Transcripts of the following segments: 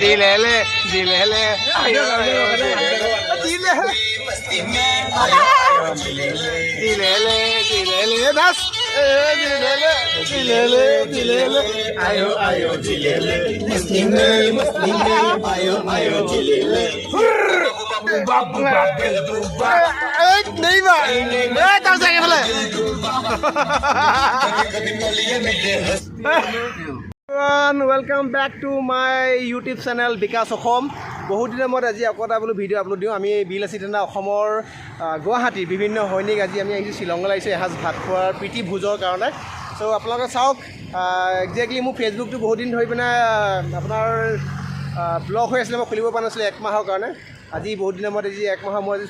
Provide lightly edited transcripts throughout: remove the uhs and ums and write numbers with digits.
दिलेले दिलेले दिलेले दिलेले बस दिलेले दिलेले दिलेले आयो आयो दिलेले मुस्लिमे मुस्लिमे आयो आयो दिलेले बाबू नहीं बा कब से बोले welcome back to my YouTube channel Vikas Asom বহুত দিনৰ মূৰত আজি আকৌ এটা বোলো ভিডিঅ' আপলোড দিওঁ আমি বিলাসী থানা অসমৰ গুৱাহাটীৰ বিভিন্ন সৈনিক আজি আমি আহিছোঁ শ্বিলঙলৈ আহিছোঁ এসাঁজ ভাত খোৱাৰ প্ৰীতি ভোজৰ কাৰণে চ' আপোনালোকে চাওক একজেক্টলি মোৰ ফেচবুকটো বহুত দিন ধৰি পিনে আপোনাৰ ব্লক হৈ আছিলে মই খুলিব পৰা নাছিলোঁ এক মাহৰ কাৰণে আজি বহুত দিনৰ মূৰত আজি এক মাহৰ মূৰত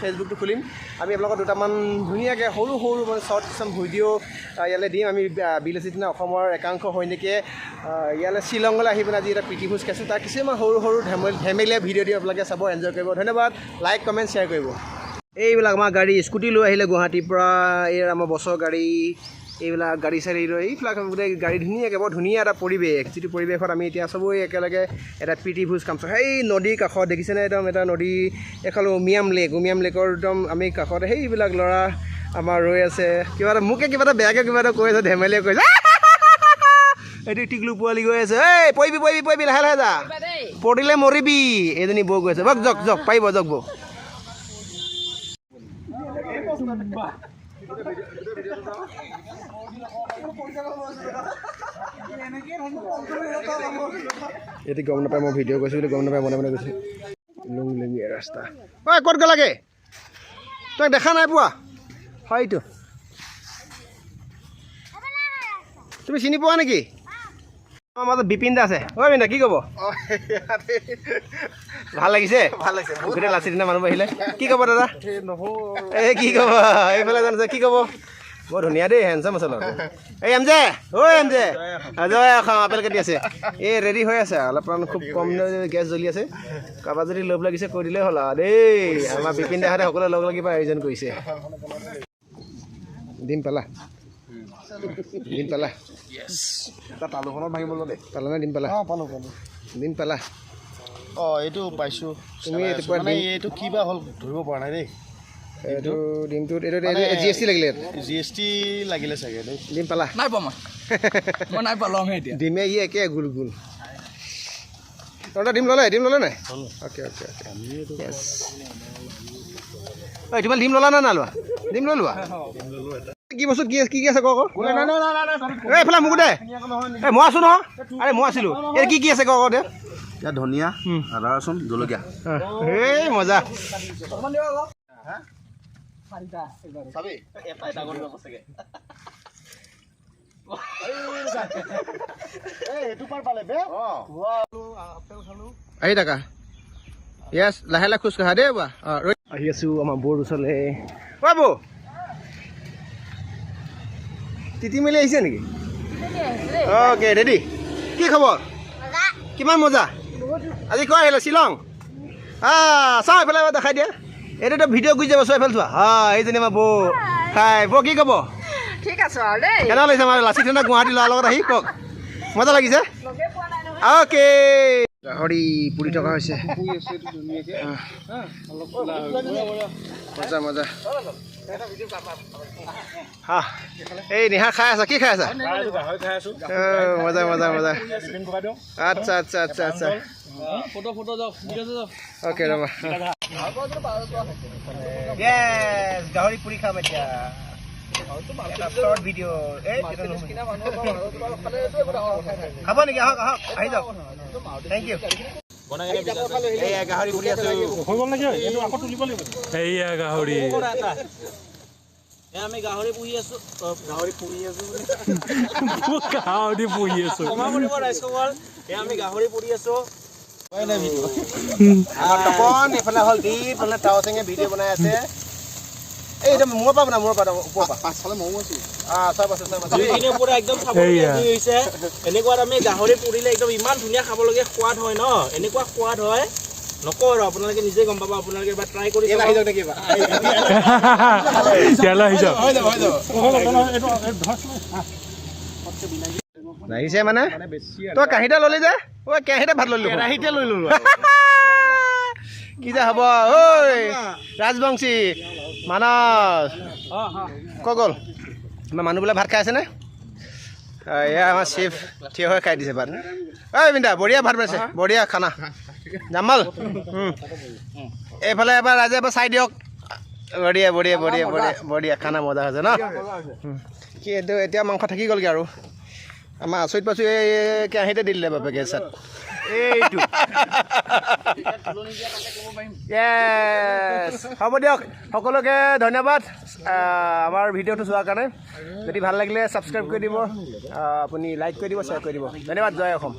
ফেচবুকটো খুলিম আমি আপোনালোকক দুটামান ধুনীয়াকৈ সৰু সৰু মানে শ্বৰ্ট কিছুমান ভিডিঅ' ইয়ালৈ দিম আমি বিলাসী থানা অসমৰ একাংশ সৈনিকে ইয়ালৈ শ্বিলঙলৈ আহি পিনে আজি এটা প্ৰীতি ভোজ খাইছোঁ তাৰ কিছুমান সৰু সৰু ধেমেলীয়া ভিডিঅ' দি আপোনালোকে চাব এনজয় কৰিব ধন্যবাদ লাইক কমেণ্ট শ্বেয়াৰ কৰিব এইবিলাক আমাৰ গাড়ী স্কুটি লৈ আহিলে গুৱাহাটীৰ পৰা এই আমাৰ বছৰ গাড়ী এইবিলাক গাড়ী চাড়ী লৈ এইবিলাক গোটেই গাড়ী ধুনীয়াকৈ বৰ ধুনীয়া এটা পৰিৱেশ যিটো পৰিৱেশত আমি এতিয়া চবেই একেলগে এটা প্ৰীতি ভোজ খাম সেই নদীৰ কাষত দেখিছেনে একদম এটা নদী এইফালে উমিয়াম লেকৰ একদম আমি কাষত সেইবিলাক ল'ৰা আমাৰ ৰৈ আছে কিবা এটা মোকে কিবা এটা বেয়াকৈ কিবা এটা কৈ আছে ধেমেলীয়ে কৈছে এইটো টিকলু পোৱালি গৈ আছে এই পৰিবি লাহে লাহে যা পৰিলে মৰিবি এজনী বৌ গৈ আছে বক জক পাৰিব জক বৌ এটি গম নাপায় মই ভিডিঅ' কৰিছোঁ বুলি গম নাপায় মনে মনে কৈছোঁ লুংলিঙীয়া ৰাস্তা ঐ ক'ত গ'লাগে তই দেখা নাই পোৱা হয়তো তুমি চিনি পোৱা নেকি আমাৰ মাজত বিপিন দা আছে ঐ বিন্দা কি ক'ব ভাল লাগিছে গোটেই লাচি দিনা মানুহ আহিলে কি ক'ব দাদা এই কি ক'ব এইফালে জানিছে কি ক'ব বৰ ধুনীয়া দেই হেণ্ডচাম আছে লগত এই এম জে জয় আপেল কাটি আছে এই ৰেডি হৈ আছে অলপমান খুব কম গেছ জ্বলি আছে কাৰোবাৰ যদি লোভ লাগিছে কৈ দিলেই হ'ল আৰু দেই আমাৰ বিপিন দাহঁতে সকলোৱে লগ লাগি আয়োজন কৰিছে দিম পালা তালুখনত ভাঙিব দে পালা নে দিম পালা দিম পালা অঁ এইটো পাইছোঁ তুমি এইটো কিবা হ'ল ধৰিব পৰা নাই দেই এইটো ডিমটোত এইটো জি এছ টি লাগিলে লাগিলে চাগে দেই ডিম পালা নাই পোৱা মই নাই পোৱা ল'মহে এতিয়া ডিমে ই একে গোল তহঁতে ডিম ল'লে নাই অ'কে ঐ তোমাক ডিম ল'লা নে নাই লোৱা ডিম লৈ লোৱা কি বস্তু কি আছে কওক এইফালে মোক দে এই মই আছোঁ নহয় আৰে মই আছিলোঁ এই কি আছে কওক দে ইয়াত ধনিয়া আদা ৰচুন জলকীয়া এই মজা আহি থাকা য়েছ লাহে লাহে খোজ কাঢ়া দেই বা আহি আছোঁ আমাৰ বৌৰ ওচৰলৈ অ' বৌ তিতি মেলি আহিছে নেকি অ'কে ৰেডি কি খবৰ কিমান মজা আজি কৈ আহিলে শ্বিলং চাওঁ এইফালে দেখাই দিয়া এইটোতো ভিডিঅ' গুচি যাব চোৱা এইফালে চোৱা এইজনী আমাৰ বৌ হাই বৌ কি ক'ব ঠিক আছে আৰু দেই কেনেকুৱা লাগিছে আমাৰ লাচি থানা গুৱাহাটী ল'ৰাৰ লগত আহি কওক মজা লাগিছে অ'কে গাহৰি পুৰি থকা হৈছে মজা এই নিহা খাই আছা কি খাই আছা মজা আচ্ছা অ'কে ৰ'বা গাহৰি পুৰি খাম এতিয়া ভিডিঅ' খাব নেকি আহক আহি যাওক থেংক ইউ গাহৰি পুৰি আছো আমি গাহৰি পুহি আছো আমি গাহৰি পুহি আছো তপন এইফালে হ'ল দীপ মানে টাৱাচেঙে ভিডিঅ' বনাই আছে এই মোৰ পৰা বনা ওপৰৰ পৰা পাছফালে ময়ো আছো চব আছে পুৰা একদম খাবলগীয়া হৈছে এনেকুৱাত আমি গাহৰি পুৰিলে একদম ইমান ধুনীয়া খাবলগীয়া সোৱাদ হয় ন এনেকুৱা সোৱাদ হয় নকওঁ আৰু আপোনালোকে নিজে গম পাব আপোনালোকে এবাৰ ট্ৰাই কৰি আহি যাওক নেকি লাগিছে মানে তই কাঁহীতে ল'লি যে ঐ কেৰাহীতে ভাত ল'লি কেৰাহীতে লৈ ল'লো কি যে হ'ব ঐ ৰাজবংশী মানস কৈ গ'ল আমাৰ মানুহবিলাক ভাত খাই আছেনে এয়া আমাৰ চেফ থিয় হৈ খাই দিছে ভাত ঐ বিন্দা বঢ়িয়া ভাত বনাইছে বঢ়িয়া খানা জামাল এইফালে এবাৰ ৰাইজে এবাৰ চাই দিয়ক বঢ়িয়া বঢ়িয়া বঢ়িয়া বঢ়িয়া বঢ়িয়া খানা মজা হৈছে ন কি এইটো এতিয়া মাংস থাকি গ'লগৈ আৰু আমাৰ আচৰিত পাইছোঁ এই কেৰাহীতে দি দিলে বাপেকে চাত এইটো হ'ব দিয়ক সকলোকে ধন্যবাদ আমাৰ ভিডিঅ'টো চোৱাৰ কাৰণে যদি ভাল লাগিলে ছাবস্ক্ৰাইব কৰি দিব আপুনি লাইক কৰি দিব শ্বেয়াৰ কৰি দিব ধন্যবাদ জয় অসম